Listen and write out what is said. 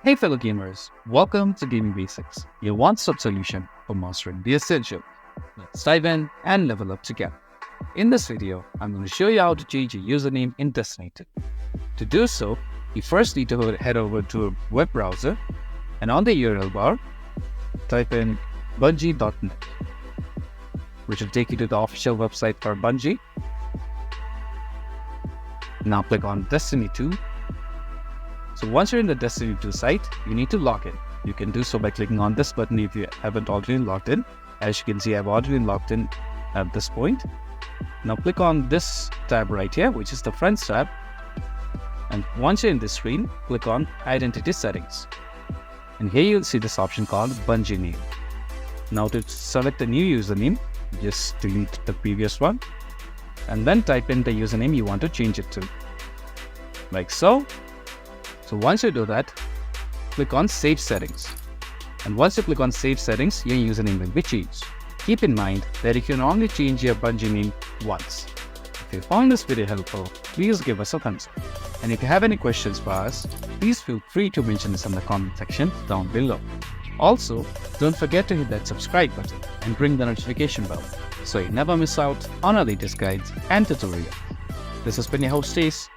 Hey fellow gamers, welcome to Gaming Basics, your one-stop solution for mastering the essentials. Let's dive in and level up together. In this video, I'm going to show you how to change your username in Destiny 2. To do so, you first need to head over to a web browser and on the URL bar, type in bungie.net, which will take you to the official website for Bungie. Now click on Destiny 2. So once you're in the Destiny 2 site, you need to log in. You can do so by clicking on this button if you haven't already logged in. As you can see, I've already logged in at this point. Now click on this tab right here, which is the Friends tab. And once you're in this screen, click on Identity Settings. And here you'll see this option called Bungie Name. Now to select a new username, just delete the previous one. And then type in the username you want to change it to. Like so. So once you do that, click on Save Settings. And once you click on Save Settings, your username will be changed. Keep in mind that you can only change your Bungie name once. If you found this video helpful, please give us a thumbs up. And if you have any questions for us, please feel free to mention this in the comment section down below. Also, don't forget to hit that subscribe button and ring the notification bell so you never miss out on our latest guides and tutorials. This has been your host Ace.